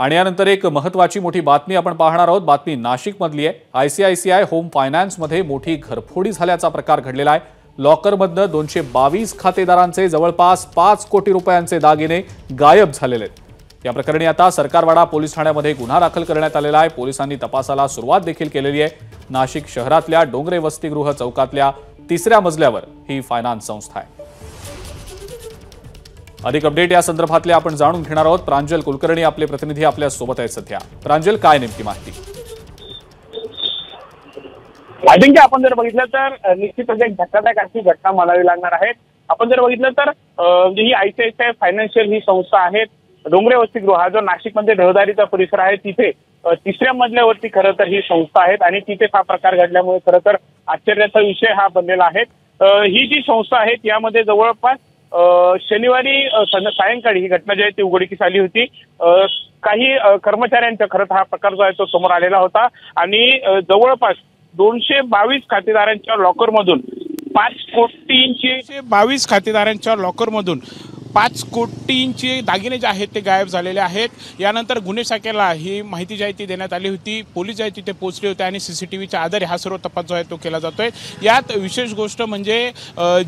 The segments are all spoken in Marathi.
आणि यानंतर एक महत्त्वाची मोठी बातमी आपण पाहणार आहोत। बातमी नाशिकमधली आहे। आयसीआयसीआय होम फायनान्समध्ये मोठी घरफोडी झाल्याचा प्रकार घडलेला आहे। लॉकरमधनं 222 खातेदारांचे जवळपास 5 कोटी रुपयांचे दागिने गायब झालेले आहेत। या प्रकरणी आता सरकारवाडा पोलीस ठाण्यामध्ये गुन्हा दाखल करण्यात आलेला आहे। पोलिसांनी तपासाला सुरुवात देखील केलेली आहे। नाशिक शहरातल्या डोंगरे वसतिगृह चौकातल्या 3ऱ्या मजल्यावर ही फायनान्स संस्था आहे। अधिक अपडेट या संदर्भातले आपण जाणून घेणार आहोत। प्रांजल कुलकर्णी आपले प्रतिनिधी आपल्या सोबत आहेत सध्या। प्रांजल, काय नेमकी माहिती? अजिंक्य, आपण जर बघितलं तर निश्चितच एक धक्कादायक अशी घटना म्हणावी लागणार आहे। आपण जर बघितलं तर ही आयसीआयसीआय फायनान्शियल ही संस्था आहे। डोंगरे वसतिगृह हा जो नाशिकमध्ये रहदारीचा परिसर आहे तिथे 3ऱ्या मजल्यावरती खरं तर ही संस्था आहे आणि तिथे हा प्रकार घडल्यामुळे खरं तर आश्चर्याचा विषय हा बनलेला आहे। ही जी संस्था आहे यामध्ये जवळपास शनिवारी सायंकाळी ही घटना जी आहे ती उघडकीस आली होती। काही कर्मचाऱ्यांचा खरं तर हा प्रकार जो आहे तो समोर आलेला होता आणि जवळपास 222 खातेदारांच्या लॉकरमधून 5 कोटींचे दागिने जे आहेत ते गायब झालेले आहेत। यानंतर गुन्हे शाखेला ही माहिती जी आहे ती देण्यात आली होती। पोलीस जे आहे तिथे पोहोचले होते आणि सीसीटीव्हीच्या आधारे हा सर्व तपास जो आहे तो केला जातोय। यात विशेष गोष्ट म्हणजे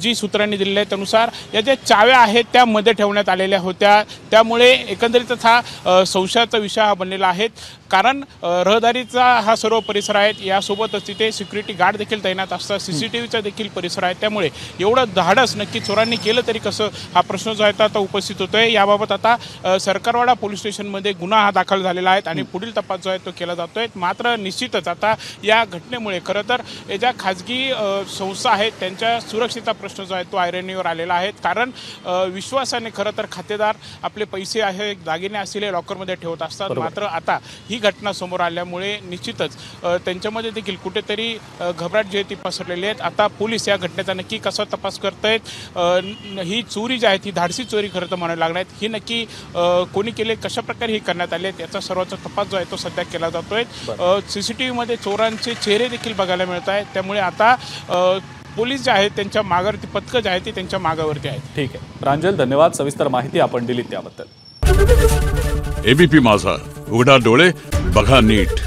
जी सूत्रांनी दिलेल्या त्यानुसार या ज्या चाव्या आहेत त्या मध्ये ठेवण्यात आलेल्या होत्या। त्यामुळे एकंदरीतच हा संशयाचा विषय हा बनलेला आहे। कारण रहदारीचा हा सर्व परिसर आहे, यासोबतच तिथे सिक्युरिटी गार्ड देखील तैनात असतात, सीसीटीव्हीचा देखील परिसर आहे। त्यामुळे एवढं धाडस नक्की चोरांनी केलं तरी कसं हा प्रश्न जो आहे आता उपस्थित होतोय। याबाबत आता सरकारवाडा पोलीस स्टेशनमध्ये गुन्हा हा दाखल झालेला आहे आणि पुढील तपास जो आहे तो केला जातोय। मात्र निश्चितच आता या घटनेमुळे खरं तर या ज्या खाजगी संस्था आहेत त्यांच्या सुरक्षेचा प्रश्न जो आहे तो ऐरणीवर आलेला आहे। कारण विश्वासाने खरं तर खातेदार आपले पैसे आहे दागिने असलेले लॉकरमध्ये ठेवत असतात। मात्र आता ही घटना समोर आल्यामुळे निश्चितच त्यांच्यामध्ये देखील कुठेतरी घबराट जी आहे ती पसरलेली आहे। आता पोलीस या घटनेचा नक्की कसा तपास करतायत, ही चोरी जी आहे ती धाडसी चोरी खरं तर म्हणावी लागणार ही नक्की कोणी केले, कशा प्रकारे ही करण्यात आली याचा सर्वांचा तपास जो आहे तो सध्या केला जातोय। सीसीटीव्हीमध्ये चोरांचे चेहरे देखील बघायला मिळत आहेत। त्यामुळे आता पोलीस जे आहेत त्यांच्या मागावरती पथकं जे आहेत ती त्यांच्या मागावरती आहेत। ठीक आहे प्रांजल, धन्यवाद सविस्तर माहिती आपण दिली त्याबद्दल। एबीपी माझा, उघडा डोळे बघा नीट।